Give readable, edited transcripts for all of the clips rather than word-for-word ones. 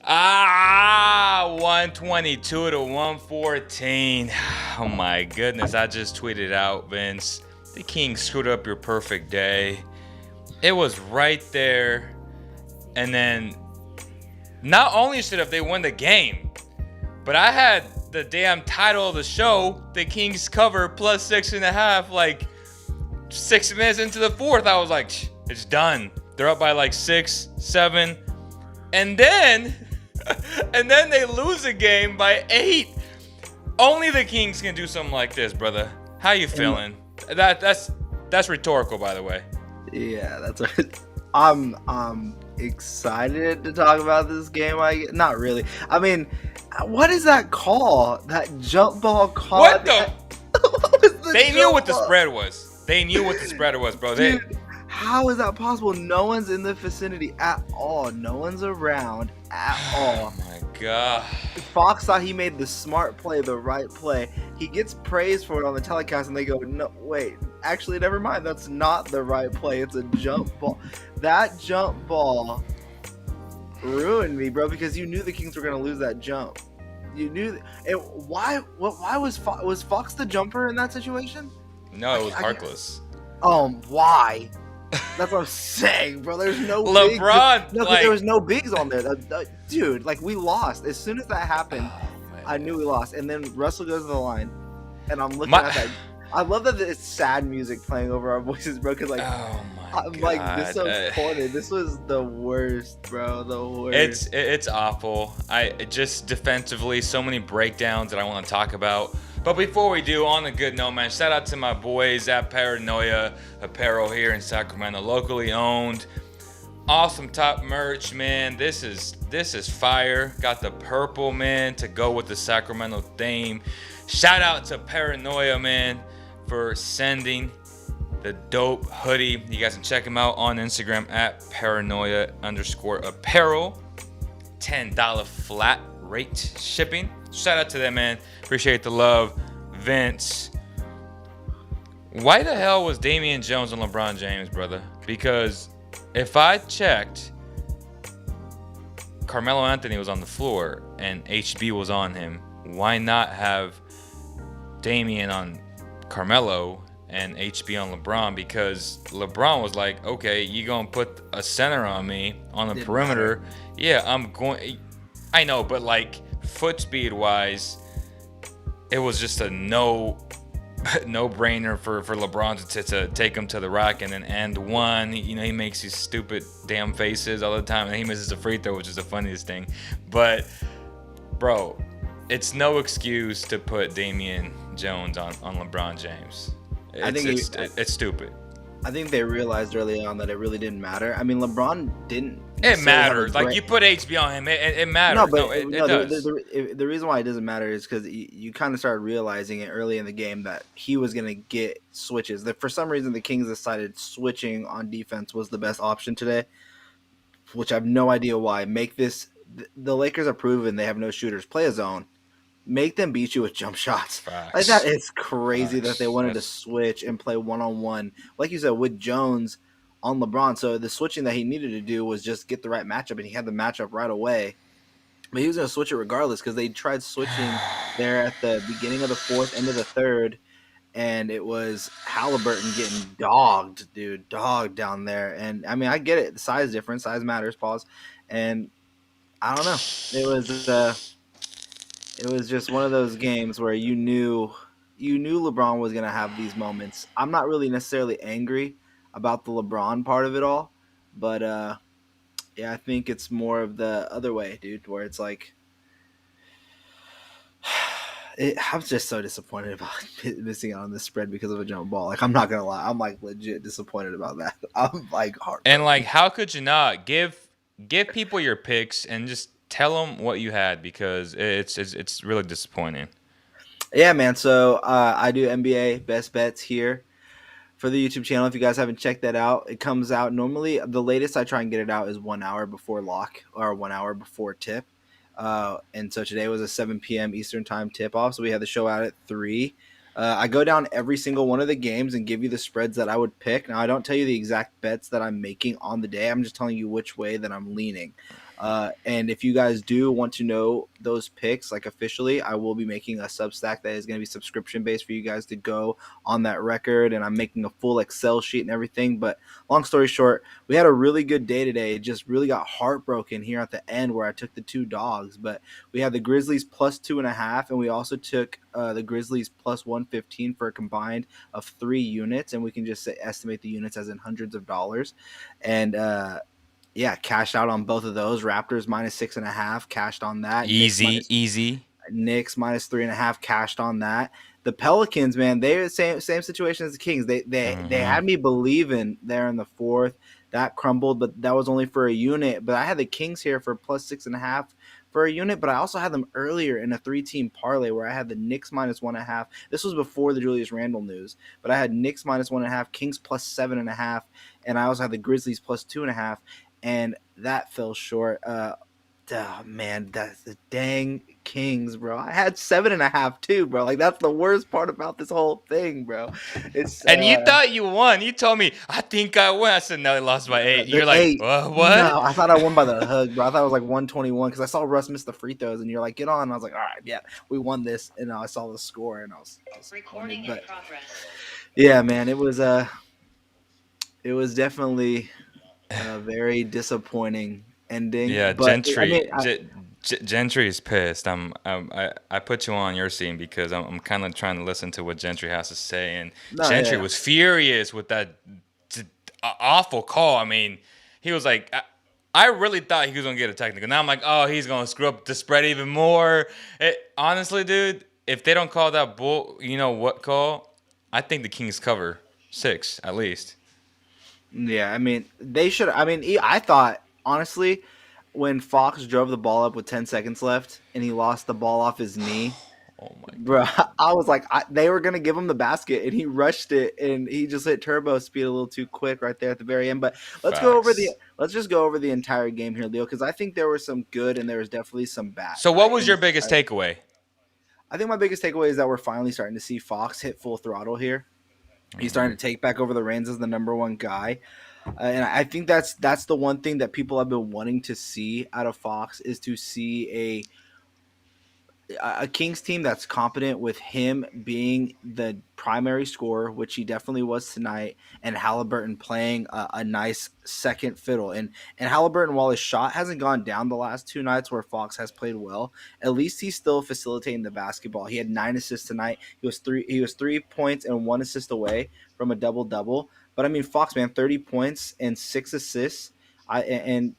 122 to 114. Oh my goodness, I just tweeted out, Vince. The Kings screwed up your perfect day. It was right there. And then not only should have they won the game, but I had the damn title of the show, the Kings cover plus 6.5, like 6 minutes into the fourth. I was like, it's done. They're up by like 6, 7. And then they lose a game by 8. Only the Kings can do something like this, brother. How you feeling? That's rhetorical, by the way. Yeah, that's what I'm excited to talk about this game. Not really. I mean, what is that call? That jump ball call? What the? What was the They knew jump what the ball? spread was. They knew what the spread was, bro. Dude, how is that possible? No one's in the vicinity at all. No one's around at all. Oh my god. Fox thought he made the smart play, the right play. He gets praised for it on the telecast, and they go, no, wait, actually, never mind. That's not the right play. It's a jump ball. That jump ball ruined me, bro, because you knew the Kings were going to lose that jump. You knew. Why was Fox the jumper in that situation? No, it was Harkless. Why? That's what I'm saying, bro. There's no LeBron. Bigs. No, because there was no bigs on there. Dude, like, we lost. As soon as that happened, I knew we lost. And then Russell goes to the line, and I'm looking at that. I love that it's sad music playing over our voices, bro. Because I'm God. like, this so corny. This was the worst, bro. The worst. It's awful. I just defensively, so many breakdowns that I want to talk about. But before we do, on a good note, man, shout out to my boys at Paranoia Apparel here in Sacramento, locally owned. Awesome top merch, man. This is fire. Got the purple, man, to go with the Sacramento theme. Shout out to Paranoia, man, for sending the dope hoodie. You guys can check him out on Instagram at paranoia_apparel. $10 flat rate shipping. Shout out to them, man. Appreciate the love. Vince, why the hell was Damian Jones on LeBron James, brother? Because if I checked, Carmelo Anthony was on the floor and HB was on him. Why not have Damian on Carmelo and HB on LeBron? Because LeBron was like, okay, you gonna put a center on me on the perimeter. Yeah, I'm going. I know, but like foot speed wise, it was just a no-brainer for LeBron to take him to the rack and then end one. He makes these stupid damn faces all the time, and he misses a free throw, which is the funniest thing. But, bro, it's no excuse to put Damian Jones on LeBron James. It's stupid. I think they realized early on that it really didn't matter. I mean, LeBron didn't. It matters. Like, you put HB on him, it matters. It does. The reason why it doesn't matter is because you kind of started realizing it early in the game that he was going to get switches. That for some reason the Kings decided switching on defense was the best option today, which I have no idea why. The Lakers are proven they have no shooters. Play a zone. Make them beat you with jump shots. Facts. Like that, it's crazy that they wanted to switch and play one-on-one. Like you said, with Jones on LeBron. So the switching that he needed to do was just get the right matchup, and he had the matchup right away. But he was going to switch it regardless because they tried switching there at the beginning of the fourth, end of the third, and it was Halliburton getting dogged down there. And, I mean, I get it. The size difference. Size matters, pause. And I don't know. It was just one of those games where you knew LeBron was going to have these moments. I'm not really necessarily angry about the LeBron part of it all, but yeah, I think it's more of the other way, dude, where it's like I'm just so disappointed about missing out on this spread because of a jump ball. Like, I'm not going to lie. I'm like legit disappointed about that. I'm like hard. And like, how could you not give people your picks and just tell them what you had, because it's really disappointing. Yeah, man. So I do NBA best bets here for the YouTube channel. If you guys haven't checked that out, it comes out normally. The latest I try and get it out is 1 hour before lock or 1 hour before tip. And so today was a 7 p.m. Eastern time tip off. So we had the show out at 3. I go down every single one of the games and give you the spreads that I would pick. Now, I don't tell you the exact bets that I'm making on the day. I'm just telling you which way that I'm leaning. And if you guys do want to know those picks, like officially, I will be making a Substack that is going to be subscription based for you guys to go on that record. And I'm making a full Excel sheet and everything. But long story short, we had a really good day today. It just really got heartbroken here at the end where I took the two dogs. But we had the Grizzlies plus 2.5, and we also took the Grizzlies plus 115 for a combined of 3 units. And we can just estimate the units as in hundreds of dollars. And yeah, cashed out on both of those. Raptors minus 6.5, cashed on that. Easy, easy. Knicks minus 3.5, cashed on that. The Pelicans, man, they're the same situation as the Kings. They Mm-hmm. had me believing there in the fourth. That crumbled, but that was only for a unit. But I had the Kings here for plus 6.5 for a unit, but I also had them earlier in a 3-team parlay where I had the Knicks minus 1.5. This was before the Julius Randle news, but I had Knicks minus 1.5, Kings plus 7.5, and I also had the Grizzlies plus 2.5, and that fell short. Oh, man, that's the dang Kings, bro. I had 7.5 too, bro. Like that's the worst part about this whole thing, bro. It's And you thought you won. You told me, I think I won. I said, no, they lost by 8. the You're like, eight. what? No, I thought I won by the hug, bro. I thought it was like 121 because I saw Russ miss the free throws, and you're like, get on. And I was like, all right, yeah, we won this, and I saw the score, and I was Recording in but progress. yeah, man, it was definitely a very disappointing ending. Yeah, But I mean, Gentry is pissed. I put you on your scene because I'm kind of trying to listen to what Gentry has to say, and no, Gentry yeah, was furious with that awful call. I mean, he was like, I really thought he was gonna get a technical. Now I'm like, oh, he's gonna screw up the spread even more. Honestly, dude, if they don't call that bull, you know what call? I think the Kings cover 6 at least. yeah. I mean, they should. I mean, I thought honestly, when Fox drove the ball up with 10 seconds left and he lost the ball off his knee, Oh my bro, I was like, they were gonna give him the basket, and he rushed it, and he just hit turbo speed a little too quick right there at the very end. But facts. let's just go over the entire game here, Leo, because I think there was some good and there was definitely some bad, So, what right? was your biggest takeaway? I think my biggest takeaway is that we're finally starting to see Fox hit full throttle here. He's Hmm. starting to take back over the reins as the number one guy. And I think that's the one thing that people have been wanting to see out of Fox is to see a Kings team that's competent with him being the primary scorer, which he definitely was tonight, and Halliburton playing a nice second fiddle. And Halliburton, while his shot hasn't gone down the last 2 nights where Fox has played well, at least he's still facilitating the basketball. He had 9 assists tonight. He was 3 points and 1 assist away from a double double. But I mean, Fox, man, 30 points and 6 assists. And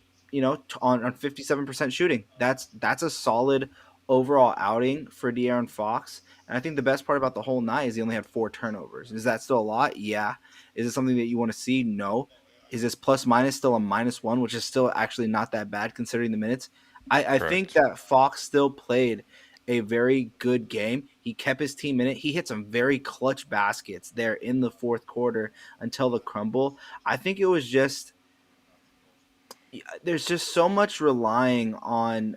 on 57% shooting. That's a solid overall outing for De'Aaron Fox. And I think the best part about the whole night is he only had 4 turnovers. Is that still a lot? Yeah. Is it something that you want to see? No. Is this plus minus still a -1, which is still actually not that bad considering the minutes? I think Correct. that Fox still played a very good game. He kept his team in it. He hit some very clutch baskets there in the fourth quarter until the crumble. I think it was just there's just so much relying on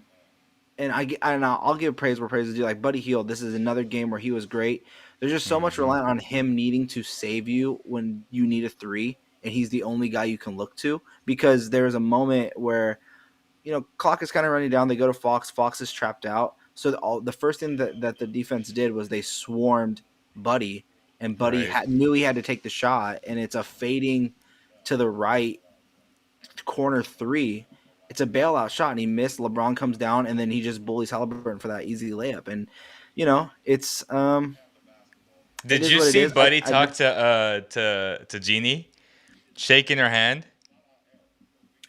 and I'll give praise where praise is due. Like Buddy Hield, this is another game where he was great. There's just so much Hmm. reliant on him needing to save you when you need a three, and he's the only guy you can look to. Because there's a moment where clock is kind of running down. They go to Fox. Fox is trapped out. So the first thing that the defense did was they swarmed Buddy, and Buddy Right. knew he had to take the shot, and it's a fading to the right corner three. It's a bailout shot, and he missed. LeBron comes down, and then he just bullies Halliburton for that easy layup. And it Did is you what it see is. Buddy talk to Jeannie, shaking her hand?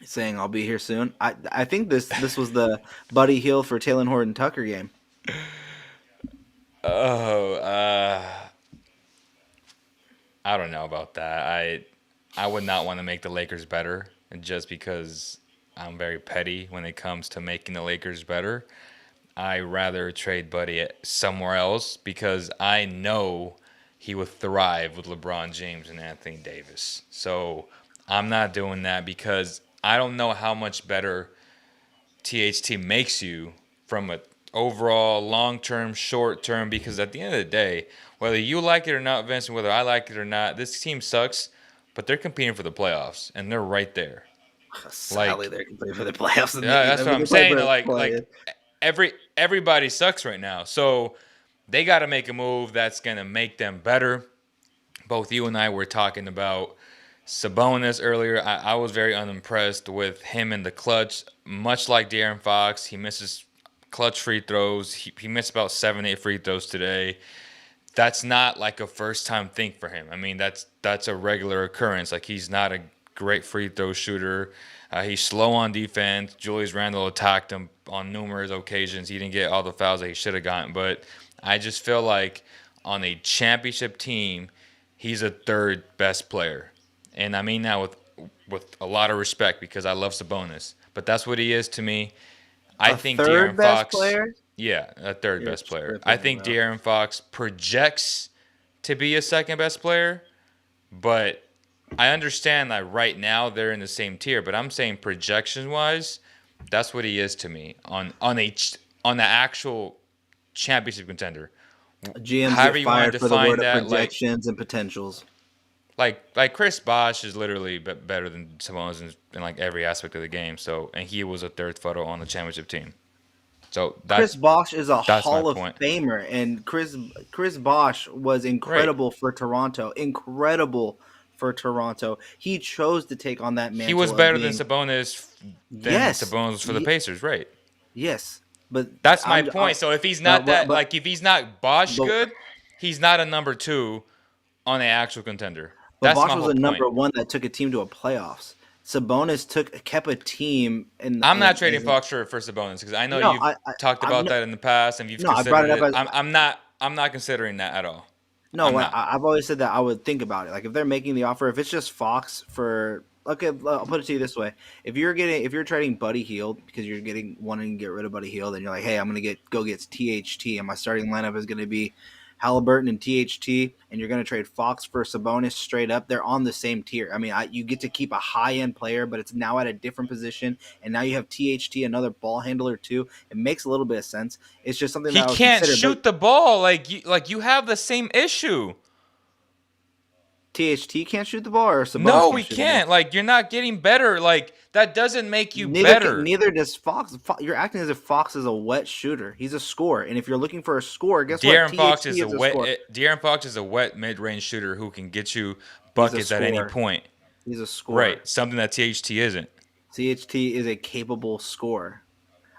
Saying I'll be here soon. I think this was the Buddy Hield for Taylor Horton Tucker game. Oh, I don't know about that. I would not want to make the Lakers better just because I'm very petty when it comes to making the Lakers better. I rather trade Buddy somewhere else because I know he would thrive with LeBron James and Anthony Davis. So I'm not doing that because I don't know how much better THT makes you from a overall long term, short term. Because at the end of the day, whether you like it or not, Vince, and whether I like it or not, this team sucks, but they're competing for the playoffs and they're right there. Sadly, Like, they're competing for the playoffs, and yeah, that's I what mean, I'm they play saying. for Like play. everybody sucks right now. So they got to make a move that's gonna make them better. Both you and I were talking about Sabonis earlier. I was very unimpressed with him in the clutch. Much like De'Aaron Fox, he misses clutch free throws. He missed about 7, 8 free throws today. That's not like a first time thing for him. I mean, that's a regular occurrence. Like, he's not a great free throw shooter. He's slow on defense. Julius Randle attacked him on numerous occasions. He didn't get all the fouls that he should have gotten. But I just feel like on a championship team, he's a third best player, and I mean that with a lot of respect because I love Sabonis. But that's what he is to me. I A think third De'Aaron best Fox, player. yeah, a third You're best player. I tripping, think bro. De'Aaron Fox projects to be a second best player, but I understand that right now they're in the same tier. But I'm saying projection wise, that's what he is to me on the actual championship contender. GMs get However you want fired to for the define word of that, like projections and potentials. like Chris Bosh is literally better than Sabonis in like every aspect of the game. So, and he was a third photo on the championship team. So Chris Bosh is a that's my Hall of point. Famer, and Chris Bosh was Right. incredible for Toronto. Incredible for Toronto. He chose to take on that He was mantle of better than being yes, Sabonis for the Pacers, right? yes. But That's my I'm point. So if he's but not that like if he's not Bosh but good, he's not a number 2 on an actual contender. but That's Bosh my was whole a point. number one that took a team to a playoffs. Sabonis kept a team in I'm not in trading as Fox for Sabonis because I know no you've talked I'm about that in the past and you've no I brought considered it up it. as I'm not considering that at all. no, I'm not. I've always said that I would think about it. Like if they're making the offer, if it's just Fox for okay, I'll put it to you this way: if you're trading Buddy Hield because you're wanting to get rid of Buddy Hield, and you're like, hey, I'm gonna go get THT, and my starting lineup is gonna be Halliburton and THT, and you're gonna trade Fox for Sabonis straight up. They're on the same tier. I mean, you get to keep a high end player, but it's now at a different position, and now you have THT, another ball handler too. It makes a little bit of sense. It's just something He that I would can't consider, but shoot the ball like you have the same issue. THT can't shoot the ball, or Sabonis No, can't we shoot the ball. can't. Like, you're not getting better. Like, that doesn't make you Neither better. neither does Fox. You're acting as if Fox is a wet shooter. He's a scorer, and if you're looking for a score, guess what? THT is a score. De'Aaron Fox is a wet mid-range shooter who can get you He's a buckets at any scorer. point. He's a scorer. Right, something that THT isn't. THT is a capable scorer.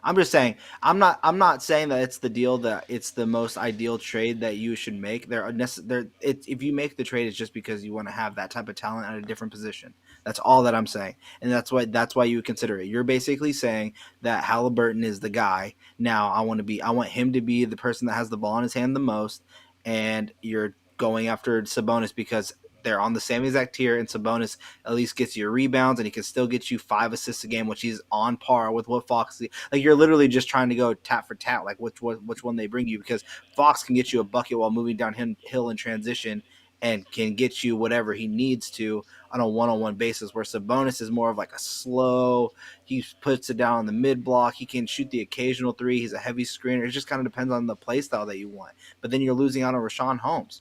I'm just saying. I'm not saying that it's the deal that it's the most ideal trade that you should make. If you make the trade, it's just because you want to have that type of talent at a different position. That's all that I'm saying, and that's why you consider it. You're basically saying that Halliburton is the guy. Now I want him to be the person that has the ball in his hand the most, and you're going after Sabonis because they're on the same exact tier, and Sabonis at least gets you rebounds, and he can still get you 5 assists a game, which he's on par with what Fox. Like you're literally just trying to go tat for tat, like which one they bring you, because Fox can get you a bucket while moving downhill in transition, and can get you whatever he needs to on a one-on-one basis. Where Sabonis is more of like a slow. He puts it down on the mid block. He can shoot the occasional three. He's a heavy screener. It just kind of depends on the play style that you want. But then you're losing out on Rashawn Holmes.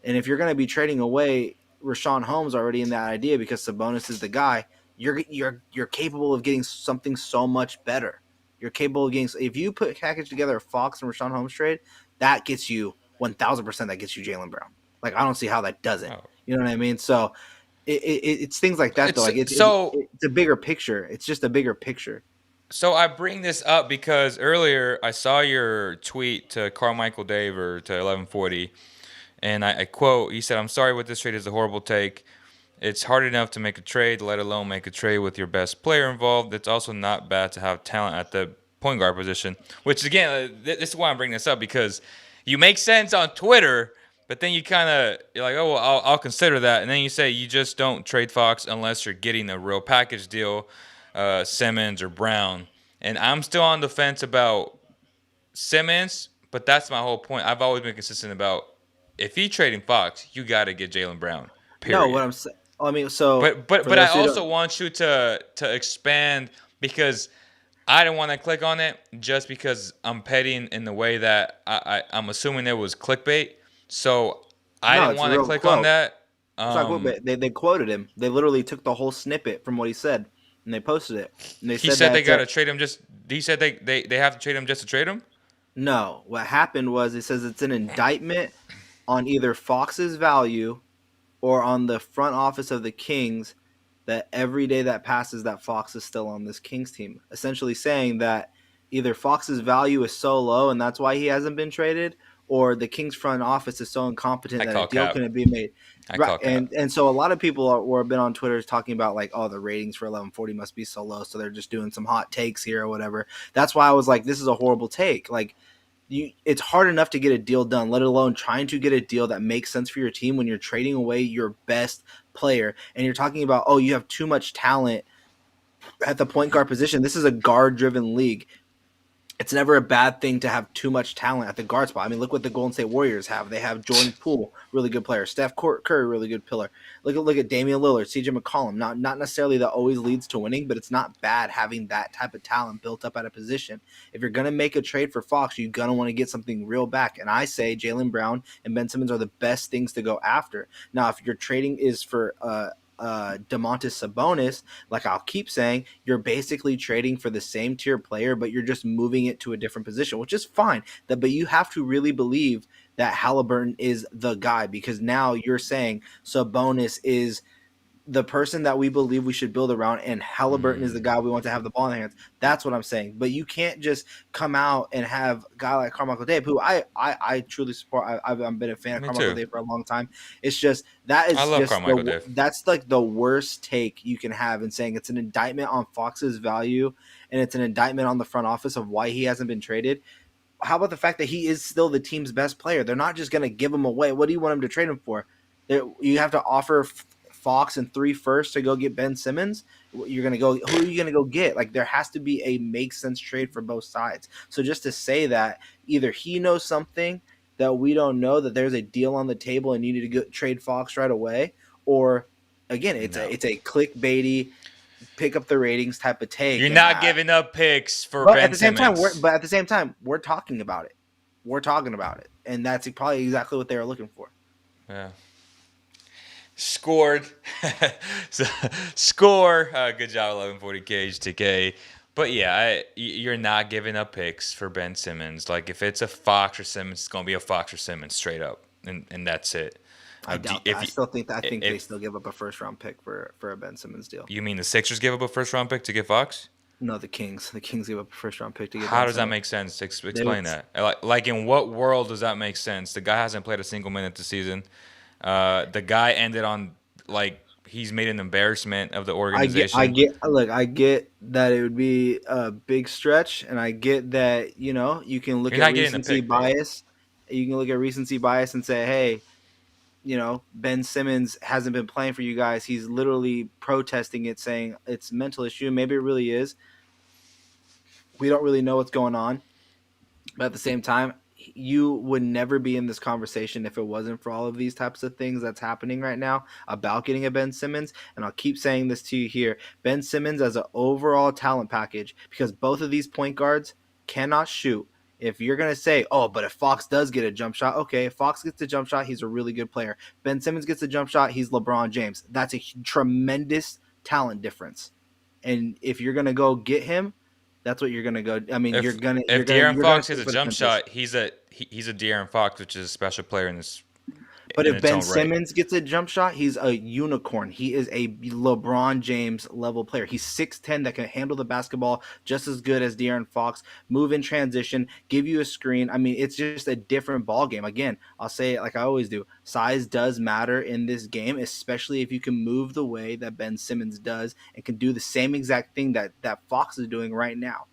And if you're going to be trading away Rashawn Holmes already in that idea because Sabonis is the guy, you're capable of getting something so much better. You're capable of getting if you package together a Fox and Rashawn Holmes trade, that gets you 1,000%. That gets you Jaylen Brown. Like I don't see how that doesn't. Oh. You know what I mean? So it's things like that though. It's Like so it's a bigger picture. It's just a bigger picture. so I bring this up because earlier I saw your tweet to Carmichael Dave or to 1140, and I quote, he said, "I'm sorry what this trade is a horrible take. It's hard enough to make a trade, let alone make a trade with your best player involved. It's also not bad to have talent at the point guard position." Which, again, this is why I'm bringing this up, because you make sense on Twitter, but then you're like, oh, well, I'll consider that. And then you say you just don't trade Fox unless you're getting a real package deal, Simmons or Brown. And I'm still on the fence about Simmons, but that's my whole point. I've always been consistent about if he trading Fox, you got to get Jaylen Brown. No, what Period. I'm saying. I mean, so for But I those who also don't, want you to expand because I didn't want to click on it just because I'm petty in the way that I'm assuming it was clickbait. So I no, didn't it's a want to real click on quote. that. It's not quote, but they quoted him. They literally took the whole snippet from what he said. and they posted it. And they He said said that they it's a gotta trade him. Just he said they have to trade him just to trade him. no. What happened was it says it's an indictment on either Fox's value or on the front office of the Kings that every day that passes that Fox is still on this Kings team. Essentially saying that either Fox's value is so low and that's why he hasn't been traded, or the Kings front office is so incompetent I that a call deal cap. couldn't be made. I Right. call cap. And so a lot of people were been on Twitter talking about like, oh, the ratings for 1140 must be so low, so they're just doing some hot takes here or whatever. That's why I was like, this is a horrible take. Like it's hard enough to get a deal done, let alone trying to get a deal that makes sense for your team when you're trading away your best player and you're talking about, oh, you have too much talent at the point guard position. This is a guard driven league. It's never a bad thing to have too much talent at the guard spot. I mean, look what the Golden State Warriors have. They have Jordan Poole, really good player. Steph Curry, really good pillar. Look at Damian Lillard, CJ McCollum. Not necessarily that always leads to winning, but it's not bad having that type of talent built up at a position. If you're gonna make a trade for Fox, you're gonna want to get something real back. And I say Jaylen Brown and Ben Simmons are the best things to go after. Now, if your trading is for Domantas Sabonis, like I'll keep saying, you're basically trading for the same tier player, but you're just moving it to a different position, which is fine. But you have to really believe that Halliburton is the guy, because now you're saying Sabonis is the person that we believe we should build around, and Halliburton is the guy we want to have the ball in their hands. That's what I'm saying. But you can't just come out and have a guy like Carmichael Dave, who I truly support. I've been a fan of Me Carmichael too. Dave for a long time. It's just that I is love just Carmichael Dave. that's like the worst take you can have in saying it's an indictment on Fox's value and it's an indictment on the front office of why he hasn't been traded. How about the fact that he is still the team's best player? They're not just going to give him away. What do you want him to trade him for? You have to offer Fox and 3 firsts to go get Ben Simmons. You're going to go, who are you going to go get? Like, there has to be a make sense trade for both sides. So just to say that either he knows something that we don't know, that there's a deal on the table and you need to go trade Fox right away, or again, it's a clickbaity, pick up the ratings type of take. You're And not giving up picks for but at Ben the same time, Simmons. we're talking about it. We're talking about it, and that's probably exactly what they were looking for. Yeah. Scored. So, score. Good job, 1140 KHTK. But yeah, you're not giving up picks for Ben Simmons. Like, if it's a Fox or Simmons, it's going to be a Fox or Simmons straight up. And that's it. I doubt that. I think they still give up a first round pick for a Ben Simmons deal. You mean the Sixers give up a first round pick to get Fox? No, the Kings. The Kings give up a first round pick to get. How Ben does that Simmons. make sense? Explain that. Like, in what world does that make sense? The guy hasn't played a single minute this season. The guy ended on, like, he's made an embarrassment of the organization. I get that it would be a big stretch, and I get that, you can look You're at not getting the recency pick, bro. bias. You can look at recency bias and say, hey, Ben Simmons hasn't been playing for you guys. He's literally protesting it, saying it's a mental issue. Maybe it really is. We don't really know what's going on. But at the same time, you would never be in this conversation if it wasn't for all of these types of things that's happening right now about getting a Ben Simmons. And I'll keep saying this to you here. Ben Simmons as an overall talent package, because both of these point guards cannot shoot. If you're going to say, oh, but if Fox does get a jump shot, okay, if Fox gets a jump shot, he's a really good player. Ben Simmons gets a jump shot, he's LeBron James. That's a tremendous talent difference. And if you're going to go get him, that's what you're gonna go. I mean, If De'Aaron Fox has a jump shot, he's a De'Aaron Fox, which is a special player in this. But in if its Ben own right. Simmons gets a jump shot, he's a unicorn. He is a LeBron James level player. He's 6'10", that can handle the basketball just as good as De'Aaron Fox, move in transition, give you a screen. I mean, it's just a different ball game. Again, I'll say it like I always do. Size does matter in this game, especially if you can move the way that Ben Simmons does and can do the same exact thing that Fox is doing right now.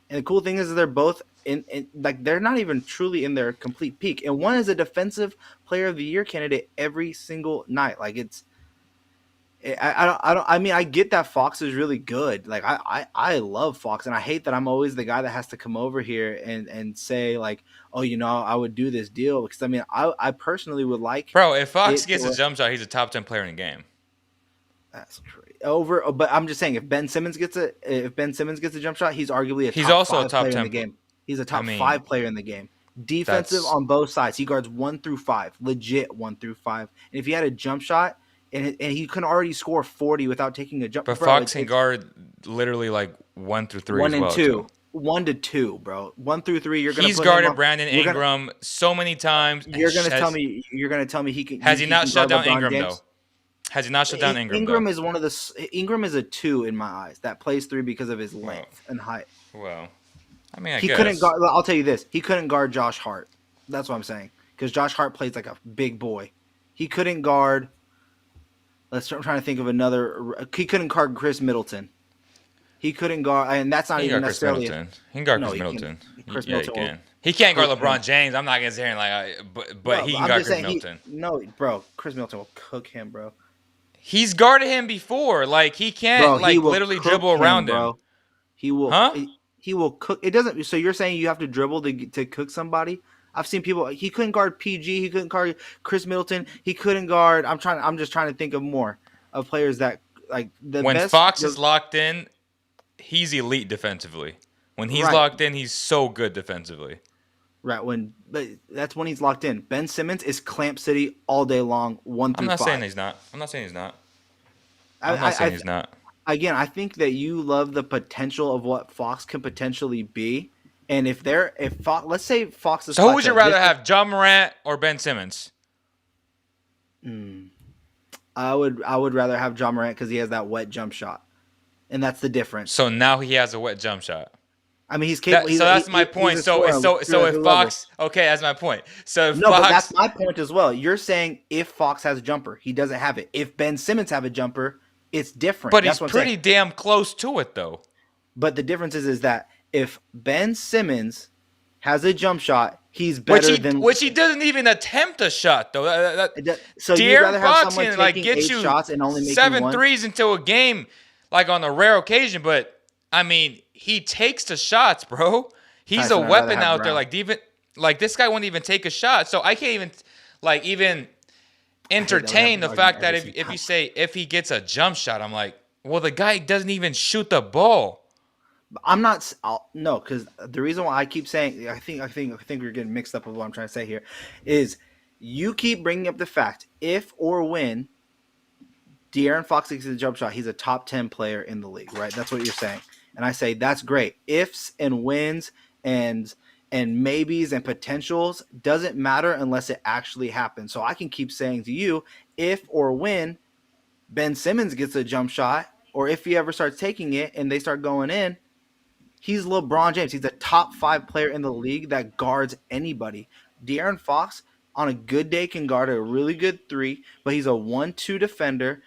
And the cool thing is that they're both in like, they're not even truly in their complete peak. And one is a defensive player of the year candidate every single night. Like, I mean, I get that Fox is really good. Like, I love Fox, and I hate that I'm always the guy that has to come over here and say, like, oh, I would do this deal, because I mean, I personally would like. Bro, if Fox gets a jump shot, he's a top 10 player in the game. That's crazy. But I'm just saying, if Ben Simmons gets a jump shot, he's arguably a He's also a top 5 top player 10 in the game. He's a top 5 player in the game. Defensive that's- on both sides. He guards 1 through 5, legit 1 through 5. And if he had a jump shot, and he can already score 40 without taking a jump, But bro. Fox can It's guard literally like 1 through 3 one as and well too. two, 1 to 2, bro. 1 through 3, you're gonna He's put him guarded on. Brandon You're gonna Ingram so many times. And you're gonna tell me you're gonna tell me has he he not can shut guard down LeBron Ingram though? James? Has he not shut down Ingram though? Ingram is Ingram is a 2 in my eyes that plays 3 because of his Well, length and height. well, I mean, I He couldn't guess. guard. I'll tell you this: he couldn't guard Josh Hart. That's what I'm saying because Josh Hart plays like a big boy. He couldn't guard. I'm trying to think of another. He couldn't guard Chris Middleton. He couldn't guard, and that's not He can even guard Chris necessarily. Middleton. He can guard No, Chris he Middleton. can. Chris Yeah, he Middleton can. He can't guard cook LeBron him. James. I'm not gonna say but No, he can I'm guard just Chris saying. Middleton. No, bro. Chris Middleton will cook him, bro. He's guarded him before. Like he can't Bro, he like will literally cook dribble him, around him. bro. He will. Huh? He will cook. It doesn't. So you're saying you have to dribble to cook somebody? I've seen people. He couldn't guard PG. He couldn't guard Chris Middleton. He couldn't guard. I'm just trying to think of more of players that like the When best. Fox is locked in, he's elite defensively. When he's Right. locked in, he's so good defensively. Right but that's when he's locked in. Ben Simmons is Clamp City all day long, 1 through 5. I'm not saying he's not. I'm not saying he's not. I, I'm not saying I, he's not. Again, I think that you love the potential of what Fox can potentially be, and if Fox, let's say Fox is. So who would you plateaued, rather have, John Morant or Ben Simmons? I would rather have John Morant because he has that wet jump shot, and that's the difference. So now he has a wet jump shot. I mean, he's capable. So that's my point. He's a So scorer so at if a Fox, okay, that's my point. So if no, but Fox, that's my point as well. You're saying if Fox has a jumper, he doesn't have it. If Ben Simmons have a jumper, it's different. but That's he's what I'm pretty saying. damn close to it though. But the difference is that if Ben Simmons has a jump shot, he's better than Which he doesn't even attempt a shot though. So you'd De'Aaron rather have Fox someone can like taking get 8 you shots and only making 7 one? threes into a game, like on a rare occasion. But I mean, he takes the shots, bro. He's Tyson, a I'd rather weapon have out there. Brown. Like this guy won't even take a shot. So I can't even even entertain that the we have fact an that argument every if you single say if he gets a jump shot, I'm like, well, the guy doesn't even shoot the ball. I'm not. No, because the reason why I keep saying I think we're getting mixed up with what I'm trying to say here is you keep bringing up the fact if or when De'Aaron Fox gets a jump shot, he's a top 10 player in the league, right? That's what you're saying, and I say that's great. Ifs and wins and maybes and potentials doesn't matter unless it actually happens. So I can keep saying to you, if or when Ben Simmons gets a jump shot, or if he ever starts taking it and they start going in. He's LeBron James. He's a top 5 player in the league that guards anybody. De'Aaron Fox, on a good day, can guard a really good 3, but he's a 1-2 defender.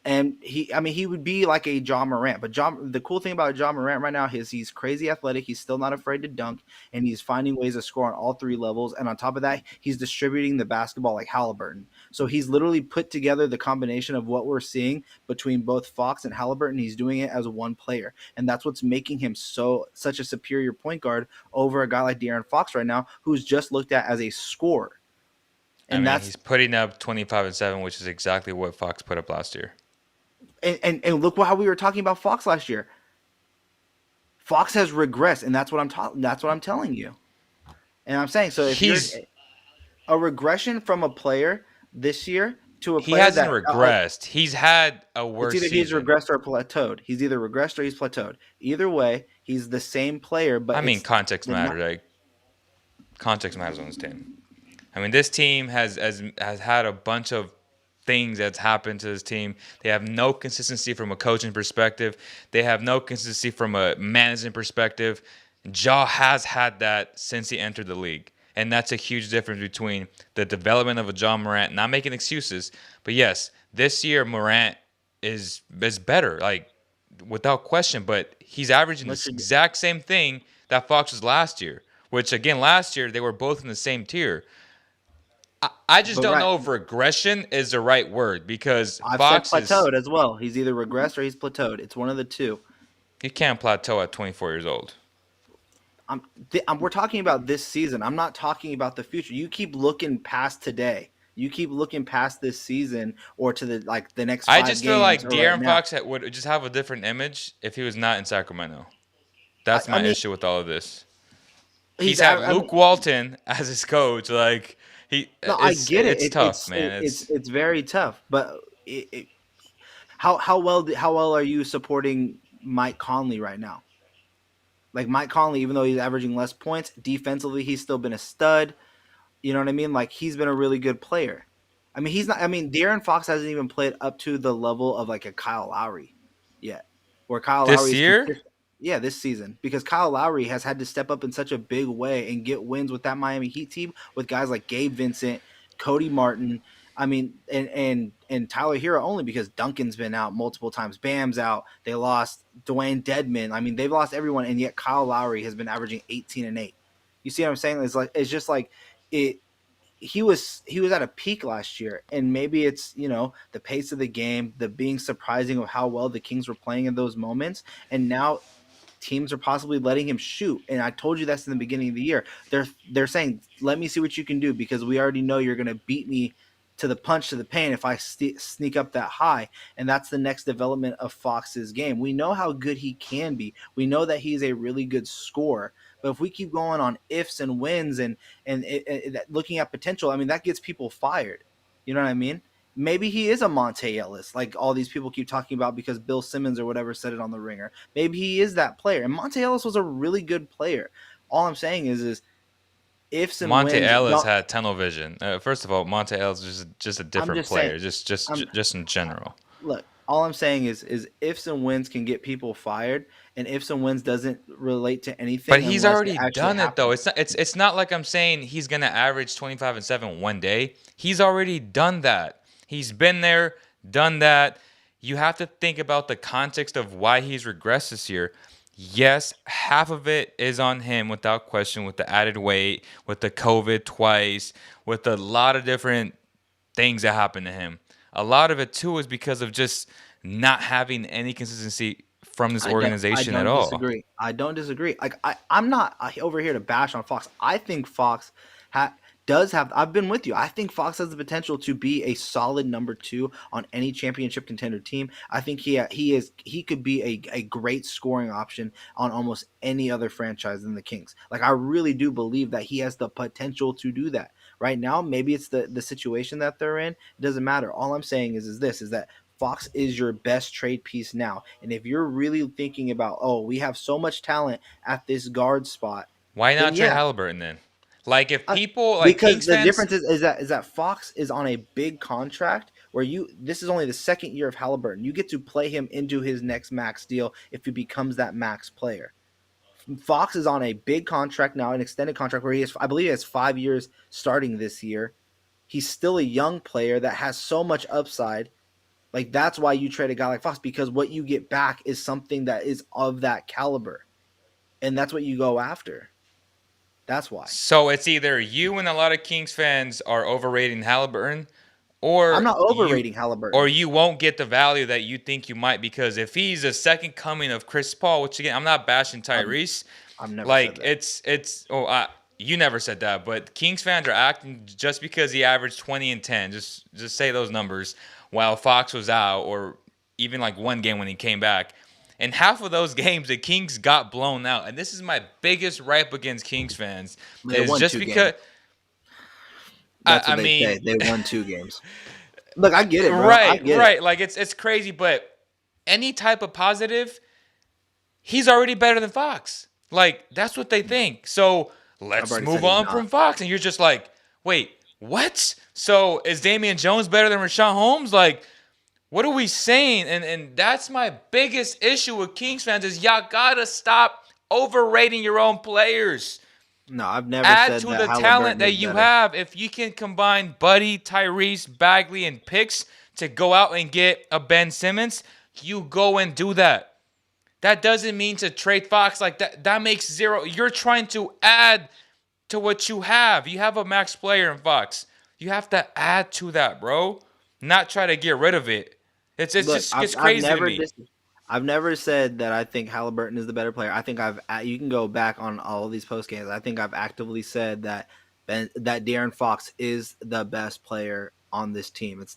And he would be like a John Morant. But the cool thing about John Morant right now is he's crazy athletic. He's still not afraid to dunk, and he's finding ways to score on all 3 levels. And on top of that, he's distributing the basketball like Halliburton. So he's literally put together the combination of what we're seeing between both Fox and Halliburton. He's doing it as one player, and that's what's making him such a superior point guard over a guy like De'Aaron Fox right now, who's just looked at as a scorer. And he's putting up 25 and 7, which is exactly what Fox put up last year. And look how we were talking about Fox last year. Fox has regressed, and that's what I'm telling you. And I'm saying, so if He's- you're a regression from a player this year to a He player hasn't that regressed. He's had a worse it's either season. he's regressed or plateaued. He's either regressed or he's plateaued. Either way, he's the same player. But I mean, context they're matters. not- Like, context matters on this team. I mean, this team has had a bunch of things that's happened to this team. They have no consistency from a coaching perspective. They have no consistency from a management perspective. Ja has had that since he entered the league. And that's a huge difference between the development of a John Morant, not making excuses. But yes, this year Morant is better, like without question. But he's averaging the exact same thing that Fox was last year, which again, last year they were both in the same tier. I just don't know if regression is the right word because Fox said plateaued as well. He's either regressed or he's plateaued. It's one of the two. He can't plateau at 24 years old. We're talking about this season. I'm not talking about the future. You keep looking past today. You keep looking past this season or to the next 5 I games. just feel like De'Aaron now. Fox would just have a different image if he was not in Sacramento. That's my issue with all of this. He's had Luke Walton as his coach. Like I get it. It's tough, man. It's very tough. But how well are you supporting Mike Conley right now? Like Mike Conley, even though he's averaging less points, defensively he's still been a stud. You know what I mean? Like he's been a really good player. I mean, he's not. I mean, De'Aaron Fox hasn't even played up to the level of like a Kyle Lowry yet, where Kyle This Lowry is year, consistent. Yeah, this season because Kyle Lowry has had to step up in such a big way and get wins with that Miami Heat team with guys like Gabe Vincent, Cody Martin. I mean, and Tyler Hero only because Duncan's been out multiple times. Bam's out. They lost Dwayne Dedman. I mean, they've lost everyone, and yet Kyle Lowry has been averaging 18 and 8. You see what I'm saying? It's just like it he was at a peak last year, and maybe it's the pace of the game, the being surprising of how well the Kings were playing in those moments, and now teams are possibly letting him shoot. And I told you that's in the beginning of the year. They're saying, let me see what you can do because we already know you're going to beat me to the punch to the pain if I sneak up that high. And that's the next development of Fox's game. We know how good he can be. We know that he's a really good scorer. But if we keep going on ifs and wins and looking at potential, I mean, that gets people fired. You know what I mean? Maybe he is a Monte Ellis, like all these people keep talking about because Bill Simmons or whatever said it on the Ringer. Maybe he is that player. And Monte Ellis was a really good player. All I'm saying is ifs and Monte wins Ellis don't. had tunnel vision. First of all, Monte Ellis is just a I'm different just saying. player, I'm just in general. look. All I'm saying is ifs and wins can get people fired, and ifs and wins doesn't relate to But anything he's unless it already actually done it though. happens. It's not like I'm saying he's gonna average 25 and 7 one day. He's already done that. He's been there, done that. You have to think about the context of why he's regressed this year. Yes, half of it is on him without question, with the added weight, with the COVID twice, with a lot of different things that happened to him. A lot of it too is because of just not having any consistency from this I organization at don't all. disagree. I don't disagree. Like I'm not over here to bash on Fox. I think Fox does have. I've been with you. I think Fox has the potential to be a solid number two on any championship contender team. I think he could be a great scoring option on almost any other franchise than the Kings. Like I really do believe that he has the potential to do that. Right now, maybe it's the situation that they're in. It doesn't matter. All I'm saying is that Fox is your best trade piece now. And if you're really thinking about, oh, we have so much talent at this guard spot, Why then not trade yeah. Halliburton then? Like if Uh, people like because Kings the fans, difference is that Fox is on a big contract where this is only the second year of Halliburton. You get to play him into his next max deal if he becomes that max player. Fox is on a big contract now, an extended contract where I believe he has 5 years starting this year. He's still a young player that has so much upside. Like that's why you trade a guy like Fox because what you get back is something that is of that caliber, and that's what you go after. That's why so it's either you and a lot of Kings fans are overrating Halliburton, I'm or not you overrating Halliburton. won't get the value that you think you might, because if he's a second coming of Chris Paul, which again I'm not bashing I've, Tyrese, I've never said like that. it's you never said that, but Kings fans are acting just because he averaged 20 and 10. Just say those numbers while Fox was out, or even like one game when he came back. And half of those games, the Kings got blown out. And this is my biggest gripe against Kings fans, They is won just two because games. That's I what they mean, say. They won 2 games. Look, I get it, bro. I right, get it. right. Like it's crazy, but any type of positive, he's already better than Fox. Like that's what they think. So I've let's already said move he's on not. from Fox. And you're just like, wait, what? So is Damian Jones better than Rashawn Holmes? Like, what are we saying? And that's my biggest issue with Kings fans is y'all gotta stop overrating your own players. No, I've never Add said to that the talent Halliburton that is you better. have. If you can combine Buddy, Tyrese, Bagley, and picks to go out and get a Ben Simmons, you go and do that. That doesn't mean to trade Fox like that. That makes zero. You're trying to add to what you have. You have a max player in Fox. You have to add to that, bro. Not try to get rid of it. It's Look, just I've gets I've crazy to never me. dis- I've never said that I think Halliburton is the better player. I think you can go back on all of these post games. I think I've actively said that De'Aaron Fox is the best player on this team. It's